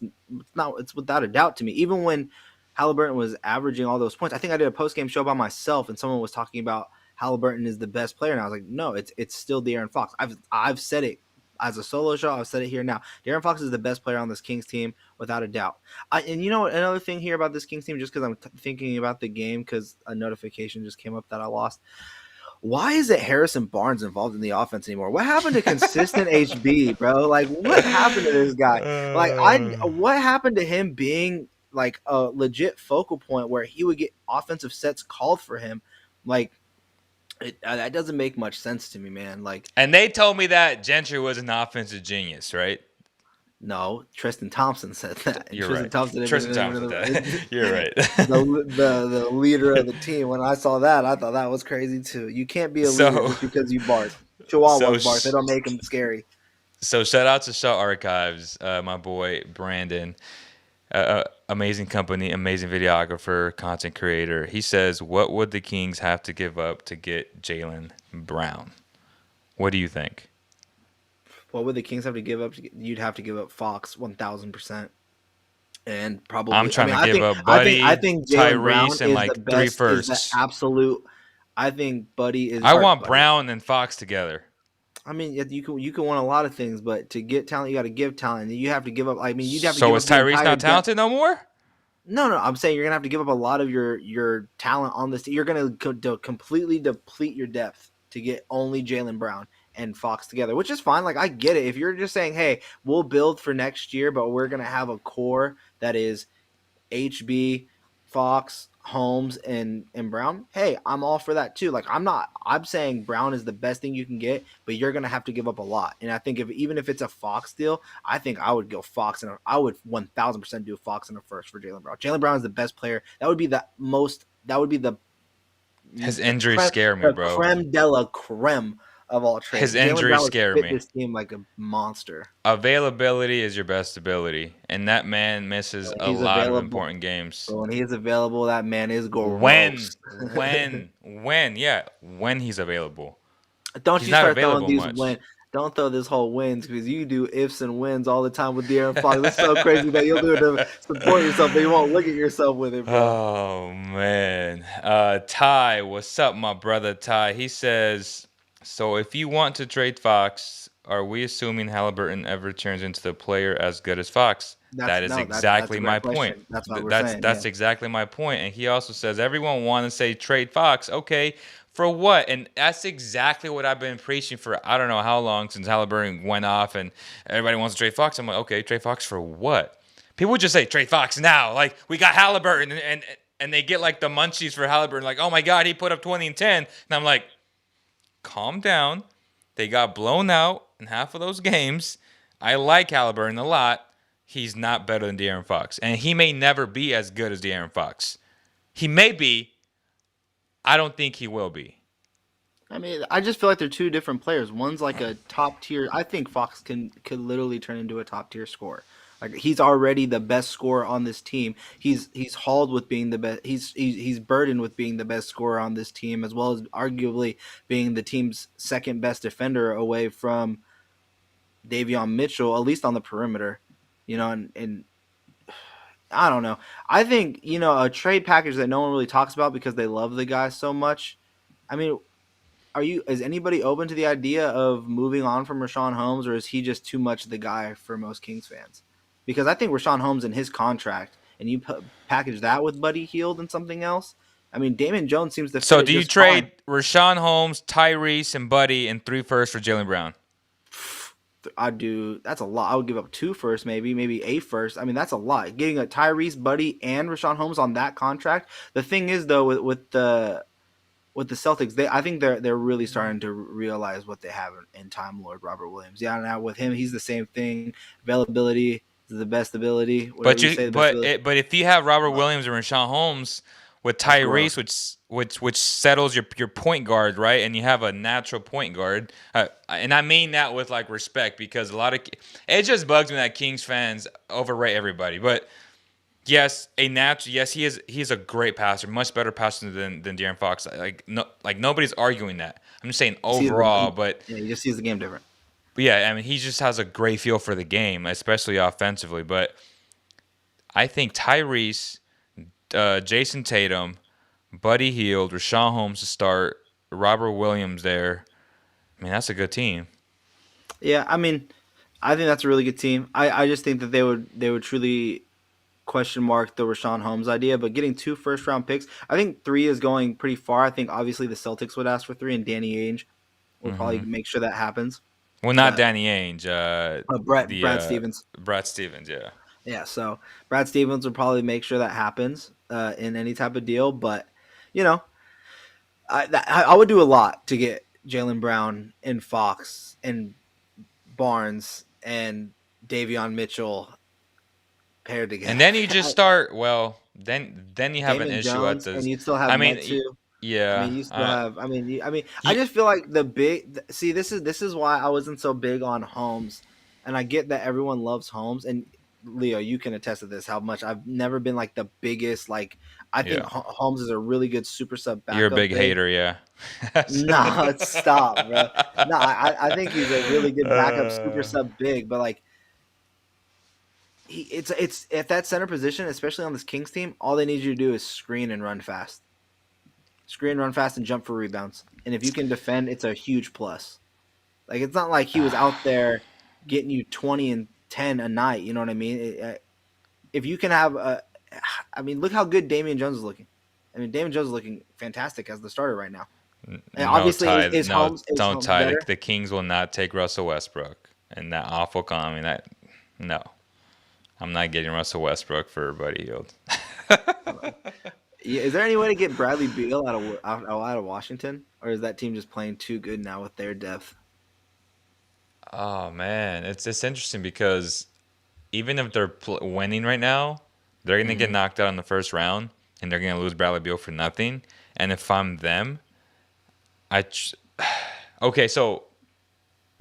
without a doubt to me. Even when Halliburton was averaging all those points, I think I did a post game show by myself, and someone was talking about Halliburton is the best player, and I was like, no, it's still De'Aaron Fox. I've said it. as a solo show, I've said it here now. De'Aaron Fox is the best player on this Kings team without a doubt. And you know what? Another thing here about this Kings team, just because I'm thinking about the game, because a notification just came up that I lost. Why is it Harrison Barnes involved in the offense anymore? What happened to consistent HB, bro? Like, what happened to this guy? Like, what happened to him being like a legit focal point where he would get offensive sets called for him? Like, that doesn't make much sense to me, man. Like, and they told me that Gentry was an offensive genius, right? no, Tristan Thompson said that, and You're Tristan right. Thompson Tristan Thompson said that. You're right. the leader of the team. When I saw that, I thought that was crazy too. You can't be a leader just because you bark. Chihuahuas bark. They don't make them scary. So shout out to Shot Archives, my boy Brandon. Amazing company, amazing videographer, content creator. He says, what would the Kings have to give up to get Jaylen Brown? What do you think? What would the Kings have to give up? You'd have to give up Fox 1,000%. And probably, I'm trying to give up Buddy, I think Jaylen Brown Tyrese, and like the best, 3 is firsts. the absolute. I think Buddy is. I want Brown and Fox together. I mean, you can want a lot of things, but to get talent, you got to give talent. And you have to give up. I mean, you'd have to. So give is up Tyrese not talented no more? No. I'm saying you're gonna have to give up a lot of your talent on this. You're gonna completely deplete your depth to get only Jaylen Brown and Fox together, which is fine. Like, I get it. If you're just saying, hey, we'll build for next year, but we're gonna have a core that is HB, Fox, Holmes, and Brown. Hey, I'm all for that too. Like, I'm saying Brown is the best thing you can get, but you're gonna have to give up a lot. And I think even if it's a Fox deal, I think I would go Fox, and I would 1,000% do Fox in a first for Jaylen Brown. Jaylen Brown is the best player. That would be the his injuries scare me, bro. Creme de la creme of all trades. His injuries scare me. This team like a monster. Availability is your best ability, and that man misses a lot of important games. So when he is available, that man is gross. When he's available. Don't you start throwing these wins. Don't throw this whole wins, because you do ifs and wins all the time with De'Aaron Fox. It's so crazy that you'll do it to support yourself, but you won't look at yourself with it, bro. Oh, man. Ty, what's up, my brother Ty? He says, so if you want to trade Fox, are we assuming Halliburton ever turns into the player as good as Fox? That is exactly my point. That's what we're saying. That's exactly my point. And he also says, everyone want to say trade Fox. Okay. For what? And that's exactly what I've been preaching for I don't know how long, since Halliburton went off and everybody wants to trade Fox. I'm like, okay, trade Fox for what? People just say trade Fox now. Like, we got Halliburton, and they get like the munchies for Halliburton. Like, oh my God, he put up 20 and 10. And I'm like, calm down. They got blown out in half of those games. I like Halliburton a lot. He's not better than De'Aaron Fox. And he may never be as good as De'Aaron Fox. He may be. I don't think he will be. I mean, I just feel like they're two different players. One's like a top tier. I think Fox could literally turn into a top tier scorer. Like, he's already the best scorer on this team. He's hauled with being the best. He's burdened with being the best scorer on this team, as well as arguably being the team's second best defender away from Davion Mitchell, at least on the perimeter. You know, and I don't know. I think, a trade package that no one really talks about because they love the guy so much. I mean, is anybody open to the idea of moving on from Richaun Holmes, or is he just too much the guy for most Kings fans? Because I think Richaun Holmes in his contract, and you package that with Buddy Hield and something else. I mean, Damon Jones seems to fit. So do you trade Richaun Holmes, Tyrese, and Buddy in 3 firsts for Jaylen Brown? I'd do. That's a lot. I would give up 2 firsts, maybe 8 firsts. I mean, that's a lot. Getting a Tyrese, Buddy, and Richaun Holmes on that contract. The thing is, though, with the Celtics, I think they're really starting to realize what they have in Time Lord Robert Williams. Yeah, now with him, he's the same thing. Availability is the best ability. But if you have Robert Williams and Richaun Holmes with Tyrese, which settles your point guard, right? And you have a natural point guard, and I mean that with like respect, because it just bugs me that Kings fans overrate everybody. But yes, he is a great passer, much better passer than De'Aaron Fox. Like nobody's arguing that. I'm just saying overall, but he just sees the game different. But yeah, I mean, he just has a great feel for the game, especially offensively. But I think Tyrese, Jason Tatum, Buddy Hield, Richaun Holmes to start, Robert Williams there. I mean, that's a good team. Yeah, I mean, I think that's a really good team. I just think that they would truly question mark the Rashawn Holmes idea, but getting two first round picks, I think three is going pretty far. I think obviously the Celtics would ask for three, and Danny Ainge would probably Hmm. make sure that happens. Well, not But Danny Ainge. The Brad Stevens, Brad Stevens. Yeah. yeah. So Brad Stevens would probably make sure that happens in any type of deal. But you know, I would do a lot to get Jalen Brown and Fox and Barnes and Davion Mitchell paired And together. then you just start. Well, then you have an Damon issue at Jones, the. and you'd still have I mean, Metu. I yeah. mean, you still have. I You, just feel like the big. See, this is why I wasn't so big on Holmes, and I get that everyone loves Holmes, and Leo, you can attest to this. How much I've never been like the biggest. Like, I think yeah. Holmes is a really good super sub You're a backup big big. hater, yeah. No, stop, bro. No, I think he's a really good backup super uh, sub big, but like it's at that center position, especially on this Kings team. All they need you to do is screen and run fast. Screen, run fast, and jump for rebounds. And if you can defend, it's a huge plus. Like it's not like he was out there getting you 20 and 10 a night. You know what I mean? If you can have I mean, look how good Damian Jones is looking. I mean, Damian Jones is looking fantastic as the starter right now. And no, obviously, Ty. No, Is don't Holmes tie. better? The Kings will not take Russell Westbrook. And that awful comment. That no, I'm not getting Russell Westbrook for Buddy Hield. Yeah, is there any way to get Bradley Beal out of Washington, or is that team just playing too good now with their depth? Oh man, it's interesting because even if they're winning right now, they're gonna get Mm-hmm. knocked out in the first round, and they're gonna lose Bradley Beal for nothing. And if I'm them, I ch- okay. So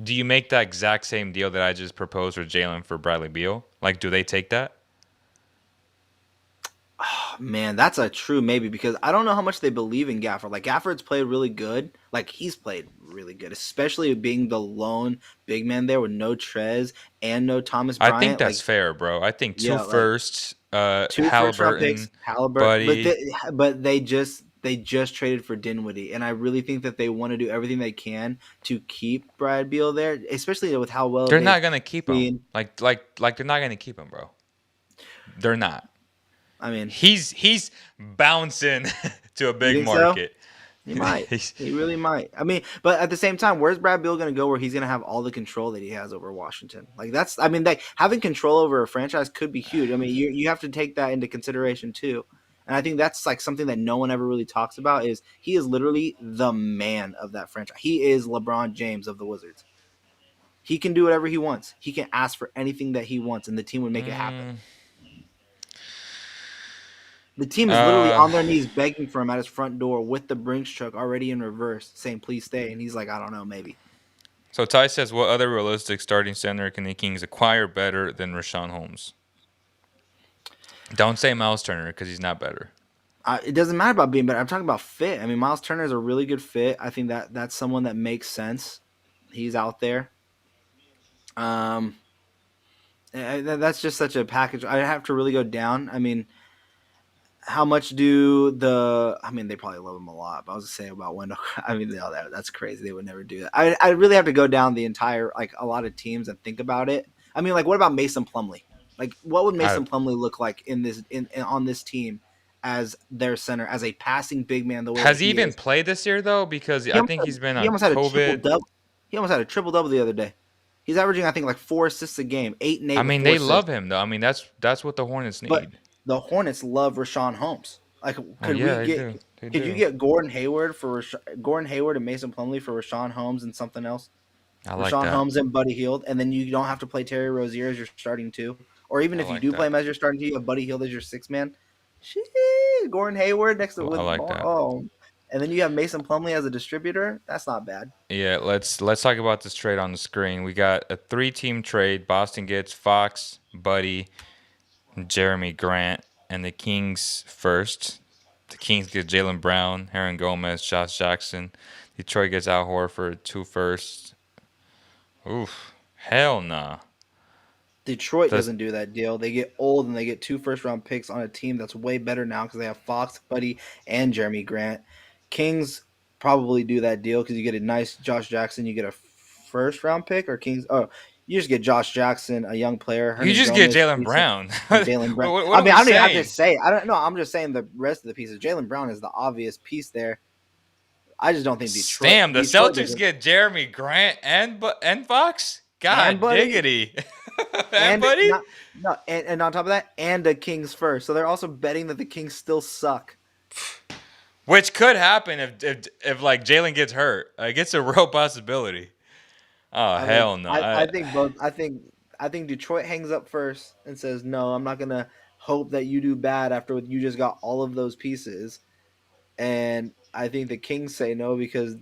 do you make that exact same deal that I just proposed for Jalen for Bradley Beal? Like, do they take that? Man, that's a true maybe because I don't know how much they believe in Gafford. Like Gafford's played really good. Like he's played really good, especially being the lone big man there with no Trez and no Thomas I think Bryant. that's Like fair, bro. I think two yeah, like firsts, two first round picks, Halliburton, Halliburton, Buddy. but they just traded for Dinwiddie, and I really think that they want to do everything they can to keep Brad Beal there, especially with how well They're they've not gonna keep him. seen. Like they're not gonna keep him, bro. They're not. I mean, He's bouncing to a you big think so? market. He might. He's- He really might. I mean, but at the same time, where's Brad Beal going to go where he's going to have all the control that he has over Washington? Like that's, I mean, like having control over a franchise could be huge. I mean, you have to take that into consideration too. And I think that's like something that no one ever really talks about is he is literally the man of that franchise. He is LeBron James of the Wizards. He can do whatever he wants. He can ask for anything that he wants, and the team would make it happen. mm, The team is literally uh, on their knees begging for him at his front door with the Brinks truck already in reverse, saying "Please stay." And he's like, "I don't know, maybe." so Ty says, what other realistic starting center can the Kings acquire better than Rashawn Holmes? Don't say Miles Turner because he's not better. It doesn't matter about being better. I'm talking about fit. I mean, Miles Turner is a really good fit. I think that that's someone that makes sense. He's out there. Um, that's just such a package. I have to really go down. I mean, how much do the? I mean, they probably love him a lot. But I was just saying about Wendell. I mean, no, that's crazy. They would never do that. I really have to go down the entire like a lot of teams and think about it. I mean, like, what about Mason Plumlee? Like, what would I, Mason Plumlee look like in this in on this team as their center, as a passing big man, the way that has he he even is? played this year though? Because He I almost think had, he's been he on almost had a triple COVID. double. He almost had a triple double the other day. He's averaging, I think, like 4 assists a game, 8 and 8 I with mean, four they love assists. him though. I mean, that's what the Hornets But need. the Hornets love Rashawn Holmes. Like, Well, could yeah, we they get? do. They Could you do. get Gordon Hayward for Gordon Hayward and Mason Plumlee for Rashawn Holmes and something else? I like Rashawn that. Holmes and Buddy Hield, and then you don't have to play Terry Rozier as your starting two, or even I if you like do play that. him as your starting two, you have Buddy Hield as your six man. Shit, Gordon Hayward next to I with like that. oh, and then you have Mason Plumlee as a distributor. That's not bad. Yeah, let's talk about this trade on the screen. We got a three-team trade. Boston gets Fox, Buddy, Jeremy Grant, and the Kings first. The Kings get Jalen Brown, Aaron Gomez, Josh Jackson. Detroit gets Al Horford, two firsts. Oof, hell nah. Detroit That's, doesn't do that deal. They get old and they get two first round picks on a team that's way better now because they have Fox, Buddy, and Jeremy Grant. Kings probably do that deal because you get a nice Josh Jackson, you get a first round pick or Kings? Oh, you just get Josh Jackson, a young player, You Hernan just get Gomez, Jalen decent, Brown. and what, Jalen Brown. what I are mean, we I don't even have to saying? say. I don't know. I'm just saying the rest of the pieces. Jalen Brown is the obvious piece there. I just don't think Detroit. Damn, the Detroit Celtics doesn't. get Jeremy Grant and Fox. And God buddy, diggity, and and buddy. not no, and on top of that, and the Kings first. So they're also betting that the Kings still suck. Which could happen if like Jalen gets hurt. Like it's a real possibility. Oh I mean, hell no. I think both. I think Detroit hangs up first and says, "No, I'm not gonna hope that you do bad after you just got all of those pieces." And I think the Kings say no because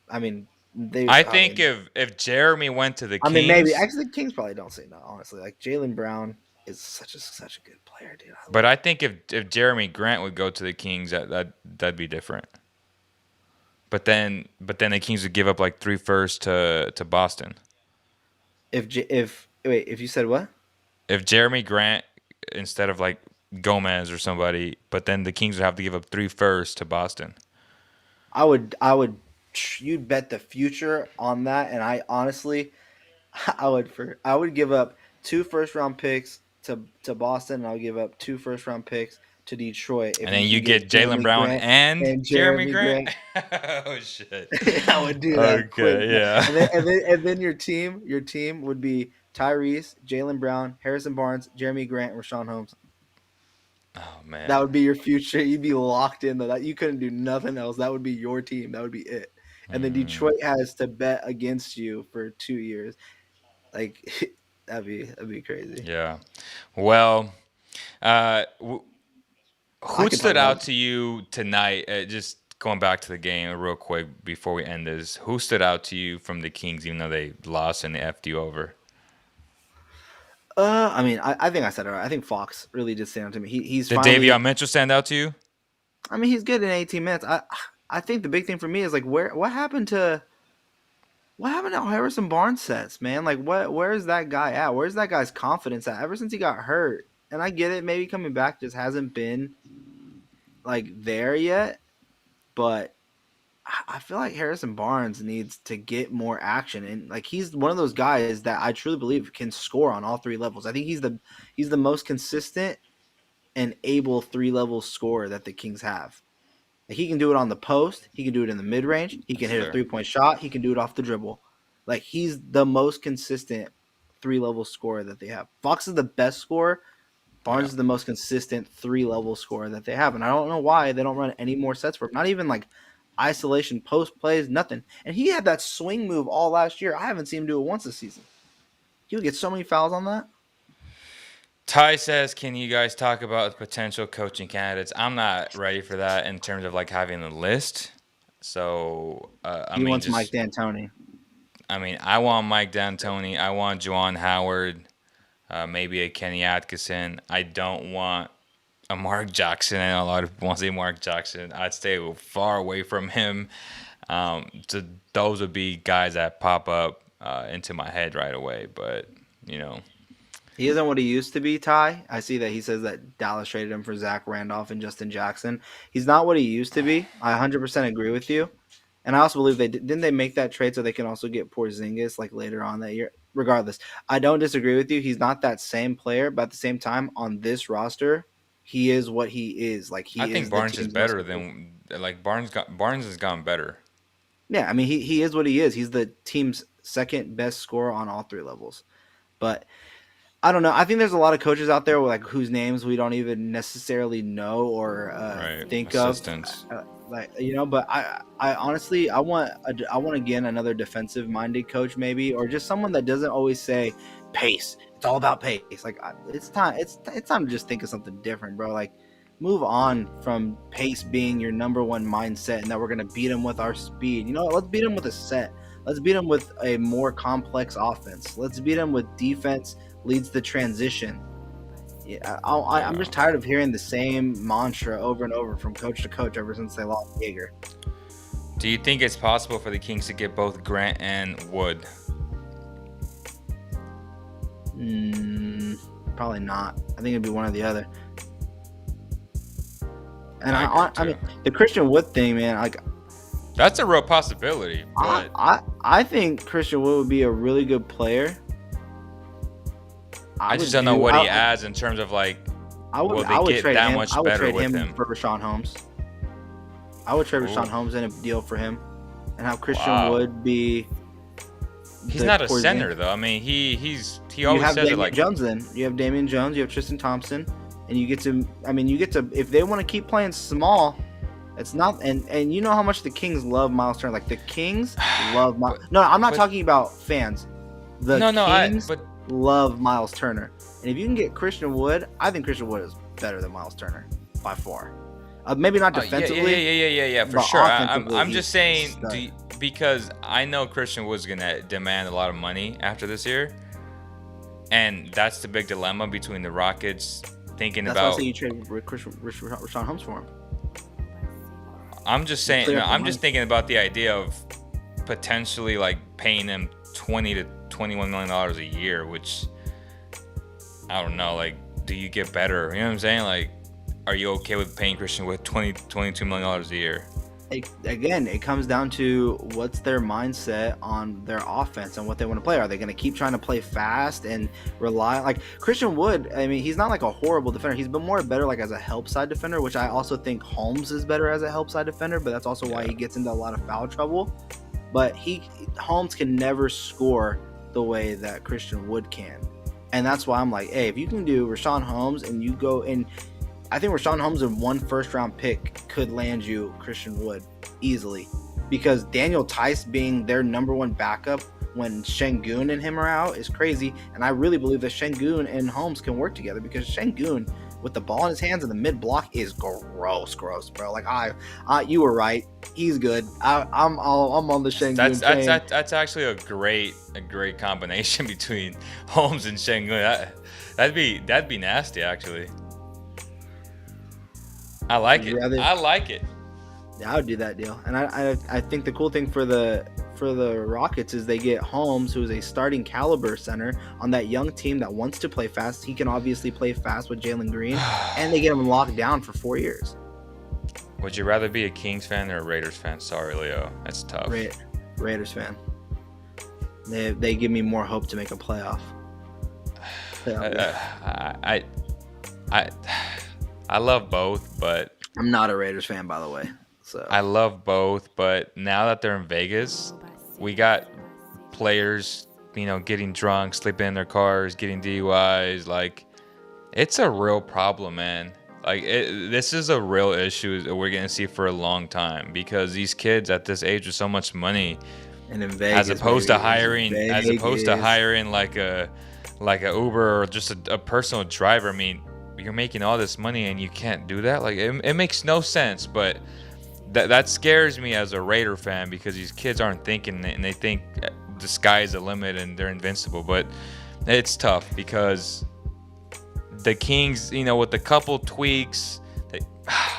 I mean they. I I think mean, if Jeremy went to the I mean maybe Kings, actually the Kings probably don't say no. Honestly, like Jalen Brown is such a good player, dude. I but love I him. think if Jeremy Grant would go to the Kings, that'd be different. But then the Kings would give up like 3 firsts to Boston. If wait, if you said what? If Jeremy Grant instead of like Gomez or somebody, but then the Kings would have to give up 3 firsts to Boston. I would you'd bet the future on that, and I honestly I would give up 2 first round picks to Boston, and I'll give up 2 first round picks to Detroit if And you then can you get get Jalen Jeremy Brown Grant and and Jeremy Jeremy Grant. Grant. Oh shit. I would do that quick. Okay, yeah. And then your team would be Tyrese, Jalen Brown, Harrison Barnes, Jeremy Grant, and Rashawn Holmes. Oh That man. would be your future. You'd be locked in though. That you couldn't do nothing else. That would be your team. That would be it. And then Mm, Detroit has to bet against you for 2 years. Like that'd be crazy. yeah. Well, uh, I who could talk stood about out to you tonight? Just going back to the game real quick before we end this. Who stood out to you from the Kings, even though they lost and they effed you over? I mean, I think I said it right. I think Fox really did stand out to me. He's Did finally. Davion Mitchell stand out to you? I mean, he's good in 18 minutes. I think the big thing for me is like what happened to Harrison Barnes sets, man? Like where's that guy at? Where's that guy's confidence at? Ever since he got hurt, and I get it, maybe coming back just hasn't been like there yet, but I feel like Harrison Barnes needs to get more action, and like he's one of those guys that I truly believe can score on all 3 levels. I think he's the most consistent and able 3 level scorer that the Kings have. Like, he can do it on the post, he can do it in the mid range, he can That's hit a fair. 3 point shot, he can do it off the dribble. Like he's the most consistent 3 level scorer that they have. Fox is the best scorer. Yeah. Barnes is the most consistent 3 level scorer that they have, and I don't know why they don't run any more sets for him. Not even like isolation post plays, nothing. And he had that swing move all last year. I haven't seen him do it once this season. He would get so many fouls on that. Ty says, "Can you guys talk about potential coaching candidates?" I'm not ready for that in terms of like having a list. So I He mean, wants Mike just D'Antoni. I mean, I want Mike D'Antoni. I want Juwan Howard. Maybe a Kenny Atkinson. I don't want a Mark Jackson. I know a lot of people want to say Mark Jackson. I'd stay far away from him. So those would be guys that pop up into my head right away. But you know, He isn't what he used to be, Ty. I see that he says that Dallas traded him for Zach Randolph and Justin Jackson. He's not what he used to be. I 100% agree with you. And I also believe didn't they make that trade so they can also get Porzingis like later on that year. Regardless, I don't disagree with you. He's not that same player, but at the same time, on this roster, he is what he is. Like I he think is the Barnes is team's most better consistent. than like Barnes has gone better. Yeah, I mean he is what he is. He's the team's second best scorer on all 3 levels. But I don't know. I think there's a lot of coaches out there like whose names we don't even necessarily know or Right, think of, assistants. like But I honestly, I want again another defensive minded coach maybe, or just someone that doesn't always say pace. It's all about pace. Like it's time. It's time to just think of something different, bro. Like move on from pace being your number one mindset, and that we're gonna beat them with our speed. Let's beat them with a set. Let's beat them with a more complex offense. Let's beat them with defense leads the transition. Yeah, I'm Yeah. just tired of hearing the same mantra over and over from coach to coach ever since they lost Jaeger. Do you think it's possible for the Kings to get both Grant and Wood? Probably not. I think it'd be one or the other. And I agree I too. mean, the Christian Wood thing, man. Like, That's a real possibility. But I think Christian Wood would be a really good player. I just don't know what he adds in terms of like. Will they get that much better with him? For Rashawn Holmes. I would trade Rashawn Holmes in a deal for him, and have Christian Wood be. He's not a center though. I mean, he always says it like. Jones. Then you have Damian Jones, you have Tristan Thompson, and you get to. I mean, you get to if they want to keep playing small. It's not, and you know how much the Kings love Miles Turner. Like the Kings love Miles. No, I'm not talking about fans. The Kings love Miles Turner, and if you can get Christian Wood, I think Christian Wood is better than Miles Turner by far. Maybe not defensively. Yeah, for sure. I'm just saying because I know Christian Wood's gonna demand a lot of money after this year, and that's the big dilemma between the Rockets thinking about. That's why I say you trade Rashawn Holmes for him. I'm just saying. I'm just thinking about the idea of potentially like paying him $20 to $21 million a year, which I don't know. Like, do you get better? You know what I'm saying? Like, are you okay with paying Christian with $22 million a year? Again, it comes down to what's their mindset on their offense and what they want to play. Are they going to keep trying to play fast and rely like Christian Wood? I mean, he's not like a horrible defender. He's been more better like as a help side defender, which I also think Holmes is better as a help side defender. But that's also why he gets into a lot of foul trouble. But Holmes can never score the way that Christian Wood can, and that's why I'm like, hey, if you can do Rashawn Holmes and you go in. I think Rashawn Holmes in one first-round pick could land you Christian Wood easily, because Daniel Tice being their number one backup when Şengün and him are out is crazy, and I really believe that Şengün and Holmes can work together because Şengün with the ball in his hands in the mid block is gross, bro. Like you were right, he's good. I'm on the Şengün train. That's actually a great combination between Holmes and Şengün. That'd be nasty actually. I like it. Yeah, I would do that deal. And I think the cool thing for the Rockets is they get Holmes, who is a starting caliber center on that young team that wants to play fast. He can obviously play fast with Jalen Green, and they get him locked down for 4 years. Would you rather be a Kings fan or a Raiders fan? Sorry, Leo. That's tough. Raiders fan. They give me more hope to make a playoff. I love both, but I'm not a Raiders fan, by the way. So I love both, but now that they're in Vegas, we got players, getting drunk, sleeping in their cars, getting DUIs. Like, it's a real problem, man. Like, this is a real issue that we're gonna see for a long time because these kids at this age with so much money, and in Vegas, as opposed to hiring like a Uber or just a personal driver. I mean, you're making all this money and you can't do that. Like it makes no sense, but that scares me as a Raider fan because these kids aren't thinking and they think the sky is the limit and they're invincible. But it's tough because the Kings, with a couple tweaks,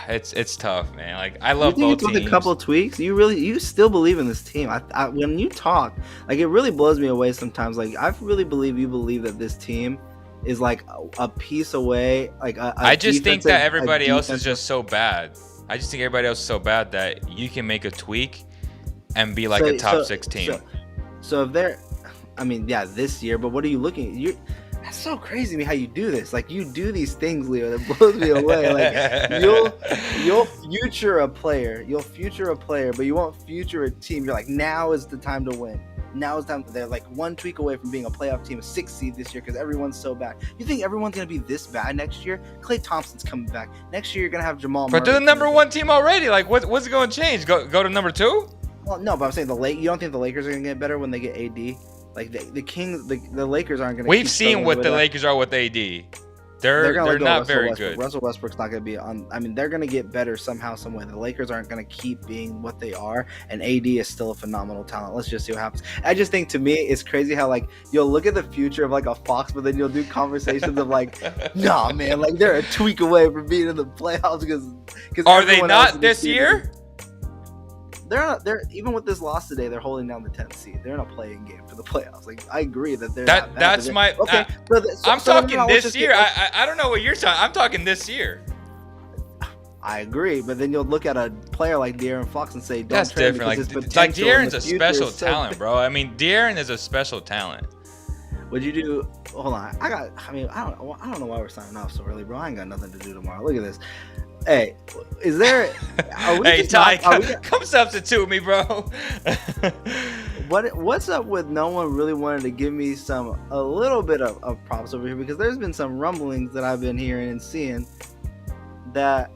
it's tough, man. Like I love both teams. With a couple tweaks, you still believe in this team. I when you talk, like it really blows me away sometimes. Like I really believe you believe that this team is like a piece away. Like I just think that everybody else is just so bad. I just think everybody else is so bad that you can make a tweak and be like a top 6 team. So if they're, this year. But what are you looking? That's so crazy to me how you do this. Like you do these things, Leo. That blows me away. Like you'll future a player, but you won't future a team. You're like, now is the time to win. Now is time. They're like one tweak away from being a playoff team, a 6th seed this year because everyone's so bad. You think everyone's gonna be this bad next year? Klay Thompson's coming back next year. You're gonna have Jamal Murray. But they're the number 1 team already. Like what's it going to change? Go to number 2? Well, no, but I'm saying you don't think the Lakers are gonna get better when they get AD? Like the Kings, the Lakers aren't gonna. We've seen what the Lakers are with AD. They're not very good. Russell Westbrook's not going to be on. They're going to get better somehow, some way. The Lakers aren't going to keep being what they are, and AD is still a phenomenal talent. Let's just see what happens. I just think to me, it's crazy how like you'll look at the future of like a Fox, but then you'll do conversations of like, nah, man, like they're a tweak away from being in the playoffs because are they not this year? They're not. They're even with this loss today. They're holding down the 10th seed. They're in a playing game for the playoffs. Like I agree that they're. That's my. Okay, I'm talking this year. I don't know what you're talking. I'm talking this year. I agree, but then you'll look at a player like De'Aaron Fox and say, "Don't That's trade him different. because his Like potential in De'Aaron's the a future special is so talent, big." bro. I mean, De'Aaron is a special talent. Would you do? Hold on, I don't know why we're signing off so early, bro. I ain't got nothing to do tomorrow. Look at this. Hey, is there? Are we Hey, just Ty, not, come substitute me, bro. What's up with no one really wanted to give me a little bit of props over here, because there's been some rumblings that I've been hearing and seeing that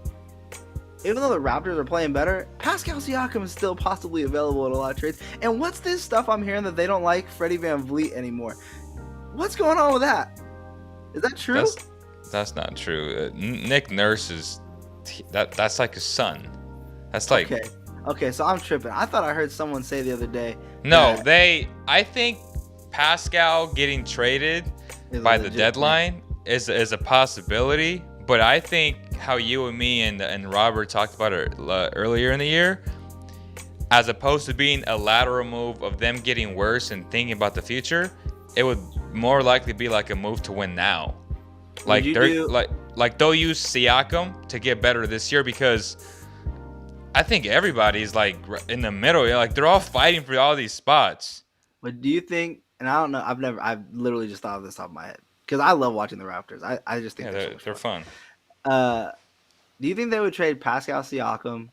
even though the Raptors are playing better, Pascal Siakam is still possibly available in a lot of trades. And what's this stuff I'm hearing that they don't like Freddie VanVleet anymore? What's going on with that? Is that true? That's not true. Nick Nurse is that's like his son. That's like okay. So I'm tripping. I thought I heard someone say the other day. No, I think Pascal getting traded by the deadline is a possibility. But I think how you and me and Robert talked about it earlier in the year, as opposed to being a lateral move of them getting worse and thinking about the future, it would more likely be like a move to win now. Like they'll use Siakam to get better this year, because I think everybody's like in the middle. Like they're all fighting for all these spots. But do you think? And I don't know. I've literally just thought of this off my head because I love watching the Raptors. I just think they're fun. Do you think they would trade Pascal Siakam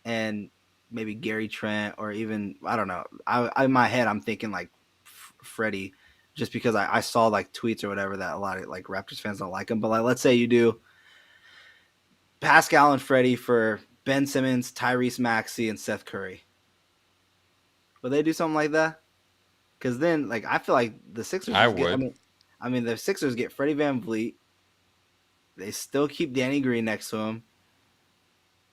and maybe Gary Trent, or even, I don't know. In my head, I'm thinking like Freddie, just because I saw like tweets or whatever that a lot of like Raptors fans don't like him. But like, let's say you do Pascal and Freddie for Ben Simmons, Tyrese Maxey, and Seth Curry. Would they do something like that? Because then, like, I feel like the Sixers. I mean, the Sixers get Freddie VanVleet. They still keep Danny Green next to him.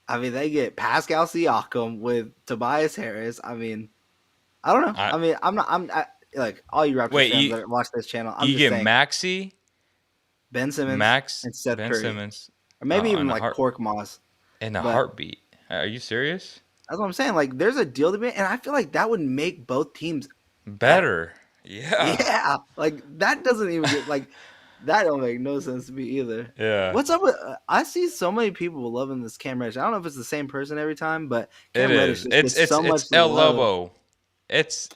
I mean, they get Pascal Siakam with Tobias Harris. I mean, I don't know. I'm like all you Raptors fans that watch this channel. I'm just saying, Maxey, Ben Simmons, and Seth Curry. Simmons, or maybe even like Kork Moss. In a heartbeat. Are you serious? That's what I'm saying. Like, there's a deal to be, and I feel like that would make both teams better. Yeah. Yeah. Like, that doesn't even get like. That don't make no sense to me either. Yeah. What's up with? I see so many people loving this Cam Reddish. I don't know if it's the same person every time, but Cam Reddish it's so much El love. Lobo. It's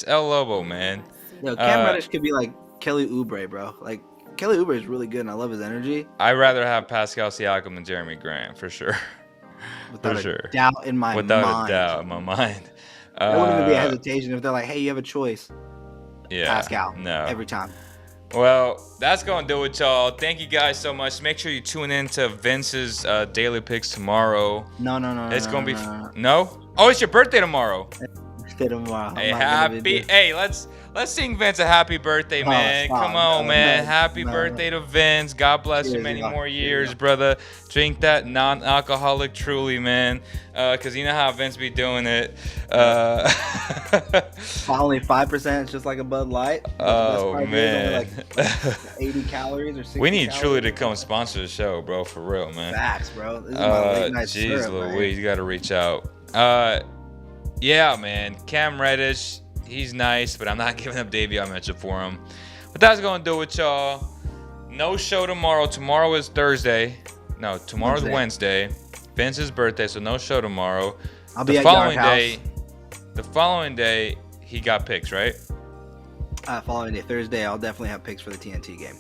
El Lobo, man. Yo, Cam Reddish could be like Kelly Oubre, bro. Like, Kelly Oubre is really good, and I love his energy. I'd rather have Pascal Siakam than Jeremy Grant for sure. Without a doubt in my mind. Without a doubt in my mind. There wouldn't even be a hesitation if they're like, "Hey, you have a choice." Yeah. Pascal. No. Every time. Well, that's going to do it, y'all. Thank you guys so much. Make sure you tune in to Vince's Daily Picks tomorrow. No. It's going to be... No? Oh, it's your birthday tomorrow. Tomorrow. Hey, let's sing Vince a happy birthday, man. Come on, man. Happy birthday to Vince. God bless you many more years, brother. Drink that non-alcoholic Truly, man. Because you know how Vince be doing it. Only 5%, it's just like a Bud Light. Oh, man. Like 80 calories or 60 We need calories. Truly to come sponsor the show, bro. For real, man. Facts, bro. This is my late night Jeez syrup, Louise, you got to reach out. Yeah, man. Cam Reddish, he's nice, but I'm not giving up Davion Mitchell for him. But that's going to do it, y'all. No show tomorrow. Tomorrow is Thursday. No, tomorrow's Wednesday. Vince's birthday, so no show tomorrow. I'll be at Yard House. The following day, he got picks, right? Following day, Thursday, I'll definitely have picks for the TNT game.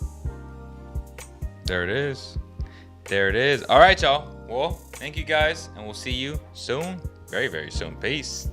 There it is. All right, y'all. Well, thank you guys, and we'll see you soon. Very, very soon. Peace.